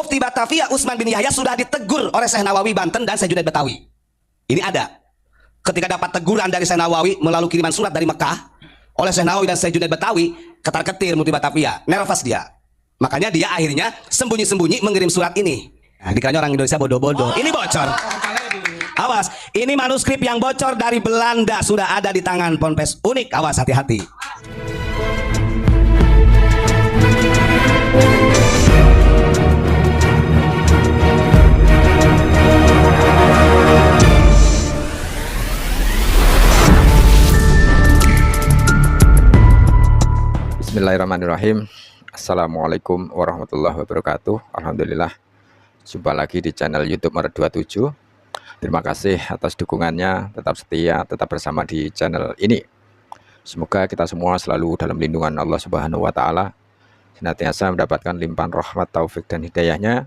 Mufti Batavia Utsman bin Yahya sudah ditegur oleh Syekh Nawawi Banten dan Syekh Junaid Batawi. Ini ada. Ketika dapat teguran dari Syekh Nawawi melalui kiriman surat dari Mekah oleh Syekh Nawawi dan Syekh Junaid Batawi, ketar-ketir Mufti Batavia, nervous dia. Makanya dia akhirnya sembunyi-sembunyi mengirim surat ini. Nah, dikiranya orang Indonesia bodoh-bodoh. Ini bocor. Awas, ini manuskrip yang bocor dari Belanda sudah ada di tangan Ponpes Unik. Awas, hati-hati. Bismillahirrahmanirrahim. Assalamualaikum warahmatullahi wabarakatuh. Alhamdulillah, jumpa lagi di channel YouTube Maret 27. Terima kasih atas dukungannya, tetap setia, tetap bersama di channel ini. Semoga kita semua selalu dalam lindungan Allah Subhanahu wa Ta'ala, senantiasa mendapatkan limpahan rahmat, taufik dan hidayahnya,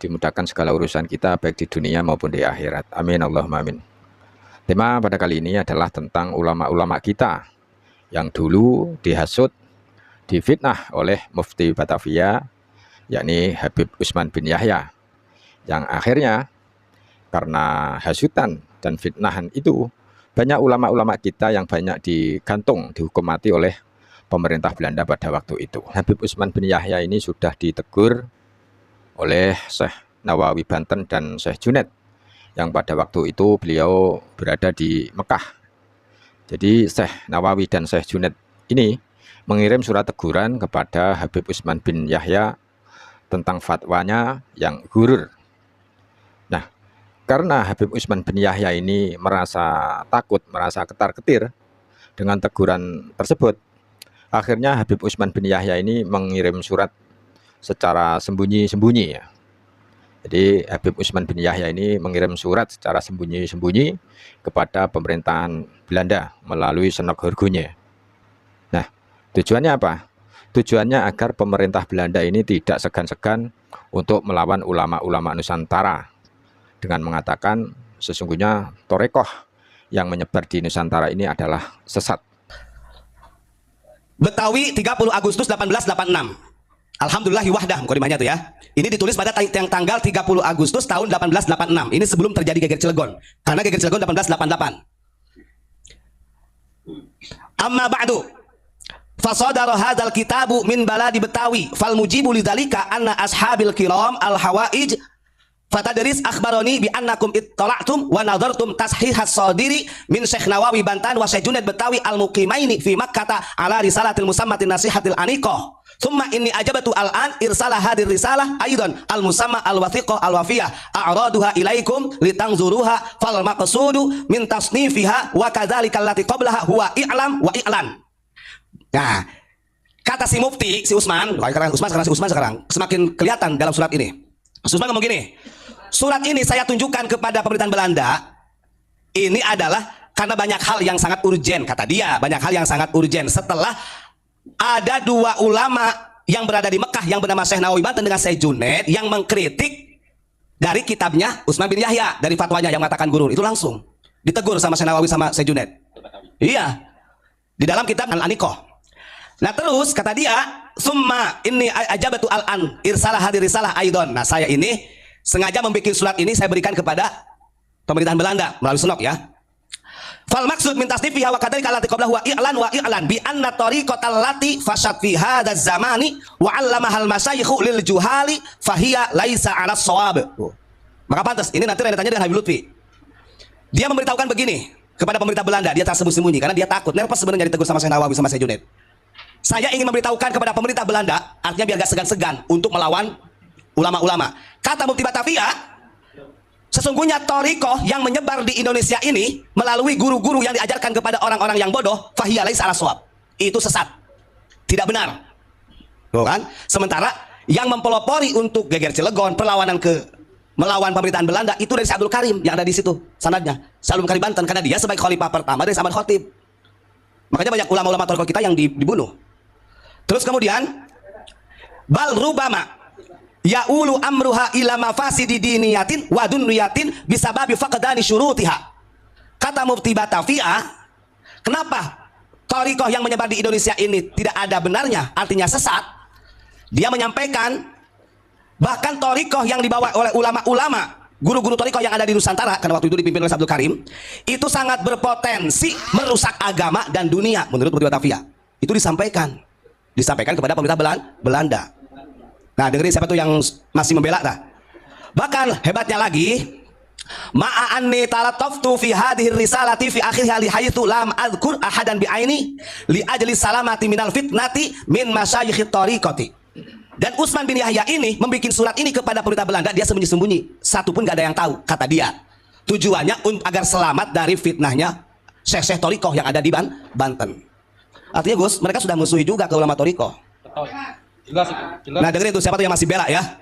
dimudahkan segala urusan kita baik di dunia maupun di akhirat. Amin Allahumma amin. Tema pada kali ini adalah tentang ulama-ulama kita yang dulu dihasut, difitnah oleh Mufti Batavia, yakni Habib Utsman bin Yahya, yang akhirnya karena hasutan dan fitnahan itu banyak ulama-ulama kita yang banyak digantung, dihukum mati oleh pemerintah Belanda pada waktu itu. Habib Utsman bin Yahya ini sudah ditegur oleh Syekh Nawawi Banten dan Syekh Junaid, yang pada waktu itu beliau berada di Mekah. Jadi Syekh Nawawi dan Syekh Junaid ini mengirim surat teguran kepada Habib Utsman bin Yahya tentang fatwanya yang ghurur. Nah, karena Habib Utsman bin Yahya ini merasa takut, merasa ketar-ketir dengan teguran tersebut, akhirnya Habib Utsman bin Yahya ini mengirim surat secara sembunyi-sembunyi ya. Jadi Habib Utsman bin Yahya ini mengirim surat secara sembunyi-sembunyi kepada pemerintahan Belanda melalui Senok Hurgunya. Nah, tujuannya apa? Tujuannya agar pemerintah Belanda ini tidak segan-segan untuk melawan ulama-ulama Nusantara dengan mengatakan sesungguhnya Torekoh yang menyebar di Nusantara ini adalah sesat. Betawi 30 Agustus 1886. Alhamdulillah wahdah mukadimahnya tuh ya. Ini ditulis pada tanggal 30 Agustus tahun 1886. Ini sebelum terjadi geger Cilegon. Karena geger Cilegon 1888. Amma ba'du. Fasadara hadzal kitabu min baladi Betawi fal mujibu lidzalika anna ashabil kiram al hawaij fatadris akhbaroni bi annakum ittala'tum wa nadartum tashihas sadiri min Syekh Nawawi Bantan wa Syekh Junaid Betawi al muqimaini fi Makkah ala risalatil musammatin nasihatil aniqah. Thumma inni ajabtu al-an irsalah hadir risalah aidan al-musamma al-wathiqah al-wafiyah a'raduha ilaikum litangzuruha fal maqsudu min tasnifiha wa kadzalika allati qablaha huwa i'lam wa i'lan. Nah, kata si Mufti, si Utsman, sekarang semakin kelihatan dalam surat ini. Utsman ngomong gini, surat ini saya tunjukkan kepada pemerintahan Belanda, ini adalah karena banyak hal yang sangat urgen, kata dia, banyak hal yang sangat urgen. Setelah ada dua ulama yang berada di Mekah yang bernama Syekh Nawawi Banten dengan Syekh Junaid yang mengkritik dari kitabnya Utsman bin Yahya, dari fatwanya yang mengatakan gurur, itu langsung ditegur sama Syekh Nawawi sama Syekh Junaid. Iya, di dalam kitab Al-Aniqah. Nah terus kata dia, summa ini ajabatu al-an irsalah hadir risalah aidon. Nah saya ini sengaja membuat surat ini saya berikan kepada pemerintahan Belanda melalui Senok ya. Fal maksud min tasnifiha wa kadzalika allati qablahu wa i'lan bi anna tariqatal lati fashat fi hadzal zamani wa 'allamaha al-masyayikh lil juhali fahiya laisa 'ala shawab. Maka pantas ini nanti rentetannya dengan Habib Lutfi. Dia memberitahukan begini kepada pemerintah Belanda, dia tersembunyi karena dia takut, nervous sebenarnya ditegur sama Syekh Nawawi sama Syekh Junaid. Saya ingin memberitahukan kepada pemerintah Belanda, artinya biar gak segan-segan untuk melawan ulama-ulama. Kata Mufti Batavia, sesungguhnya Thariqah yang menyebar di Indonesia ini melalui guru-guru yang diajarkan kepada orang-orang yang bodoh, fahiya laisa 'ala shawab. Itu sesat, tidak benar. Tuh kan? Sementara yang mempelopori untuk geger Cilegon, perlawanan melawan pemerintahan Belanda itu dari Syekh Abdul Karim yang ada di situ sanadnya. Syekh Abdul Karim Banten, karena dia sebagai khalifah pertama dari Ahmad Khatib. Makanya banyak ulama-ulama Thariqah kita yang dibunuh. Terus kemudian bal rubama ya'ulu amruha ila mafasidi diniyatin wa dunyatin bisababi faqdani syurutiha. Kata Mufti Batavia, kenapa Thariqah yang menyebar di Indonesia ini tidak ada benarnya, artinya sesat? Dia menyampaikan Bahkan torikoh yang dibawa oleh ulama-ulama, guru-guru torikoh yang ada di Nusantara, karena waktu itu dipimpin oleh Abdul Karim, itu sangat berpotensi merusak agama dan dunia menurut Mufti Batavia. Itu disampaikan kepada pemerintah Belanda. Nah, dengerin siapa tuh yang masih membela dah. Bahkan hebatnya lagi, ma'anni talataftu fi hadhihi risalati fi akhiriha li haitsu lam adhkur ahadan bi aini li ajli salamati minal fitnati min masyayikh tariqati. Dan Utsman bin Yahya ini membuat surat ini kepada pemerintah Belanda, dia sembunyi-sembunyi, satu pun gak ada yang tahu, kata dia. Tujuannya agar selamat dari fitnahnya syekh-syekh tariqah yang ada di Banten. Artinya Gus, mereka sudah musuhi juga ke ulama tariqah. Jelas. Nah, dengerin tuh siapa tuh yang masih bela ya.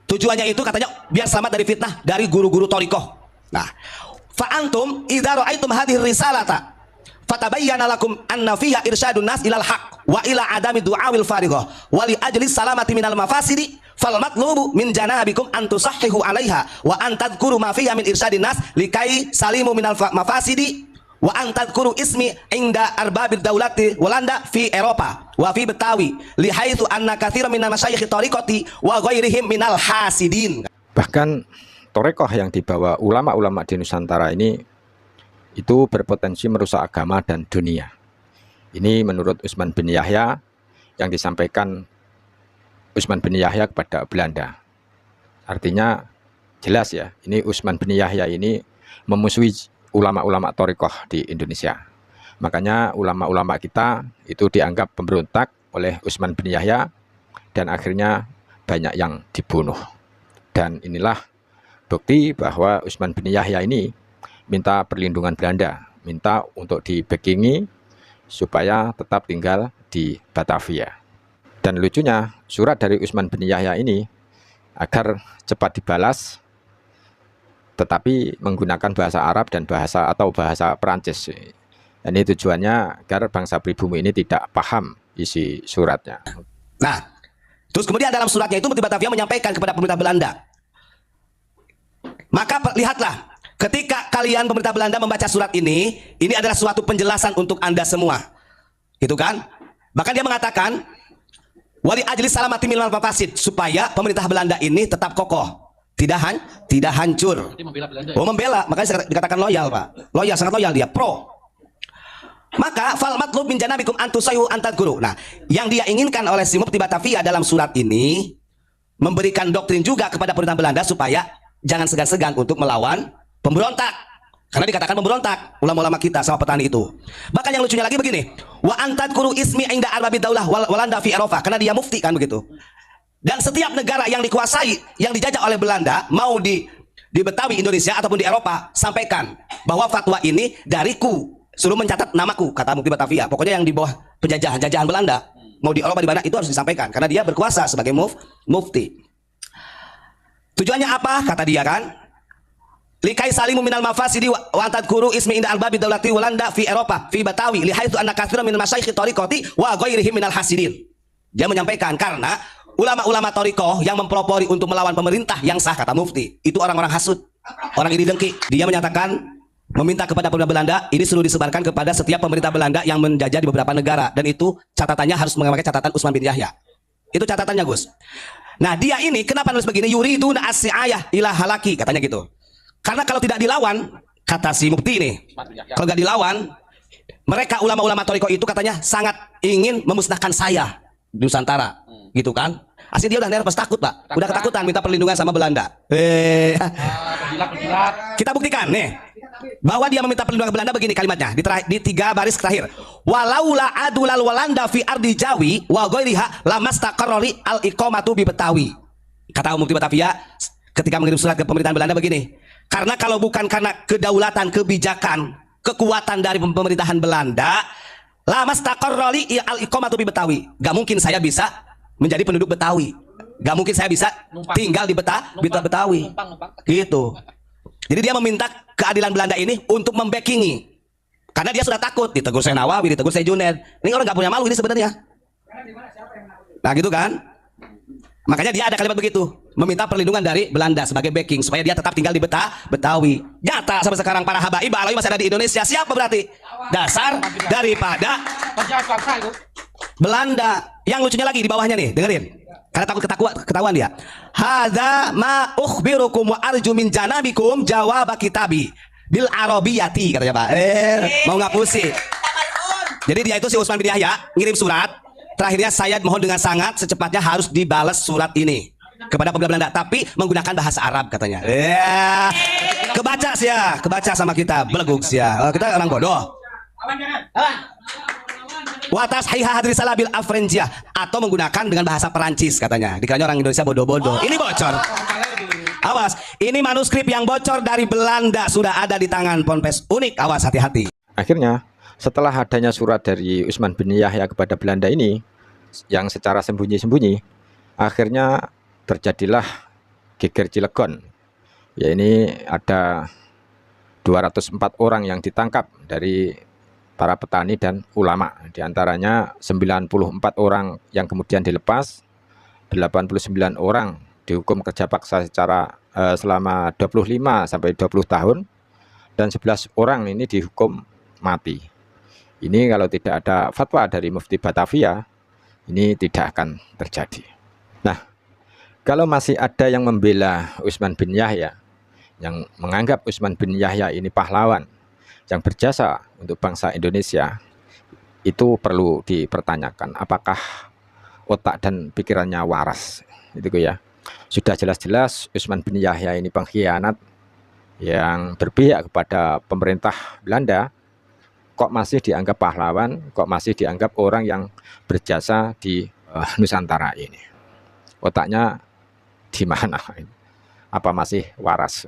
Tujuannya itu katanya biar selamat dari fitnah dari guru-guru tariqah. Nah, fa antum idza ra'aitum hadhihi risalata fatabayyana lakum anna fiha irsyadun nas ilal haq wa ila adami du'awil farighah wa li ajli salamati minal mafasidi fal matlubu min janabikum an tusahhihu 'alaiha wa an tadhkuru ma fiha min irsyadin nas likai salimu minal mafasidi wa an tadhkuru ismi inda arbabid daulati walanda fi Eropa wa fi Betawi li haitsu anna katsiran minal masyayikh tariqati wa ghairihim minal hasidin. Bahkan torekoh yang dibawa ulama-ulama di Nusantara ini itu berpotensi merusak agama dan dunia. Ini menurut Utsman bin Yahya yang disampaikan Utsman bin Yahya kepada Belanda. Artinya jelas ya, ini Utsman bin Yahya ini memusuhi ulama-ulama torekoh di Indonesia. Makanya ulama-ulama kita itu dianggap pemberontak oleh Utsman bin Yahya dan akhirnya banyak yang dibunuh. Dan inilah bukti bahwa Utsman bin Yahya ini minta perlindungan Belanda, minta untuk di-backingi supaya tetap tinggal di Batavia. Dan lucunya surat dari Utsman bin Yahya ini agar cepat dibalas tetapi menggunakan bahasa Arab dan bahasa Perancis. Ini tujuannya agar bangsa pribumi ini tidak paham isi suratnya. Nah, terus kemudian dalam suratnya itu Mufti Batavia menyampaikan kepada pemerintah Belanda, maka lihatlah, ketika kalian pemerintah Belanda membaca surat ini adalah suatu penjelasan untuk Anda semua. Gitu kan? Bahkan dia mengatakan wali ajli salamati minal mafasid, supaya pemerintah Belanda ini tetap kokoh, tidak hancur. Oh, membela, makanya dikatakan loyal, Pak. Loyal, sangat loyal dia, pro. Maka fal matlub min janabikum antusayu antadguru. Nah, yang dia inginkan oleh si Mufti Batavia dalam surat ini memberikan doktrin juga kepada pemerintah Belanda supaya jangan segan-segan untuk melawan pemberontak. Karena dikatakan pemberontak ulama-ulama kita sama petani itu. Bahkan yang lucunya lagi begini, wa antadguru ismi inda arbabid daulah walanda fi Eropa, karena dia mufti kan begitu. Dan setiap negara yang dikuasai, yang dijajah oleh Belanda, mau di Betawi Indonesia ataupun di Eropa, sampaikan bahwa fatwa ini dariku, suruh mencatat namaku, kata Mufti Batavia. Pokoknya yang di bawah jajahan Belanda, mau di Eropa di mana itu harus disampaikan, karena dia berkuasa sebagai mufti. Tujuannya apa? Kata dia kan, likai salimu minal mafasidi wa tadhkuru ismi inda albabi daulati walanda fi Eropa fi Batawi li haitsu anna katsiran minal masyayikh tariqati wa ghairihim minal hasidin. Dia menyampaikan karena ulama-ulama tariqah yang mempelopori untuk melawan pemerintah yang sah, kata mufti, itu orang-orang hasud, orang iri dengki. Dia menyatakan, meminta kepada pemerintah Belanda ini suruh disebarkan kepada setiap pemerintah Belanda yang menjajah di beberapa negara, dan itu catatannya harus memakai catatan Utsman bin Yahya. Itu catatannya, Gus. Nah, dia ini kenapa nulis begini? Yuridu na'asiyah ila halaki, katanya gitu. Karena kalau tidak dilawan, kata si mufti ini, kalau nggak dilawan, mereka ulama-ulama tariqah itu katanya sangat ingin memusnahkan saya di Nusantara, gitu kan? Asli dia udah nervous, takut, Pak. Udah ketakutan minta perlindungan sama Belanda. Kita buktikan nih bahwa dia meminta perlindungan ke Belanda begini kalimatnya di 3 baris terakhir. Walaula adulal walanda fi ardi Jawi wa ghairiha lamastaqarrari al iqamatu bi Betawi. Kata Mufti Batavia ketika mengirim surat ke pemerintahan Belanda begini, karena kalau bukan karena kedaulatan, kebijakan, kekuatan dari pemerintahan Belanda, lamastaqarrari al iqamatu bi Betawi. Gak mungkin saya bisa menjadi penduduk Betawi. Gak mungkin saya bisa tinggal di Betawi. Gitu. Jadi dia meminta keadilan Belanda ini untuk membackingi. Karena dia sudah takut ditegur Syekh Nawawi, ditegur Syekh Junaid. Ini orang gak punya malu ini sebenarnya. Nah gitu kan. Makanya dia ada kalimat begitu, meminta perlindungan dari Belanda sebagai backing supaya dia tetap tinggal di Betawi. Nyata sampai sekarang para habaib Alawi masih ada di Indonesia. Siapa berarti? Dasar daripada Belanda. Yang lucunya lagi di bawahnya nih, dengerin. Karena takut ketahuan dia. Hadza ma ukhbirukum wa arju min janabikum jawab kitabi bil arabiyati, katanya Pak. Mau ngapusi. Jadi dia itu si Utsman bin Yahya ngirim surat. Terakhirnya saya mohon dengan sangat secepatnya harus dibalas surat ini kepada pemuda Belanda, tapi menggunakan bahasa Arab katanya. Kebaca sih ya, kebaca sama kita, beleguk sih ya. Kita orang bodoh. Watas hiha hadri salabil afrenjia, atau menggunakan dengan bahasa Perancis katanya. Dikiranya orang Indonesia bodoh-bodoh. Ini bocor. Awas, ini manuskrip yang bocor dari Belanda sudah ada di tangan Ponpes Unik. Awas, hati-hati. Akhirnya setelah adanya surat dari Utsman bin Yahya kepada Belanda ini yang secara sembunyi-sembunyi, akhirnya terjadilah geger Cilegon. Ya, ini ada 204 orang yang ditangkap dari para petani dan ulama. Di antaranya 94 orang yang kemudian dilepas, 89 orang dihukum kerja paksa secara selama 25 sampai 20 tahun, dan 11 orang ini dihukum mati. Ini kalau tidak ada fatwa dari Mufti Batavia, ini tidak akan terjadi. Nah, kalau masih ada yang membela Utsman bin Yahya, yang menganggap Utsman bin Yahya ini pahlawan yang berjasa untuk bangsa Indonesia, itu perlu dipertanyakan apakah otak dan pikirannya waras. Itu ya. Sudah jelas-jelas Utsman bin Yahya ini pengkhianat yang berpihak kepada pemerintah Belanda, kok masih dianggap pahlawan, kok masih dianggap orang yang berjasa di Nusantara ini. Otaknya di mana? Apa masih waras?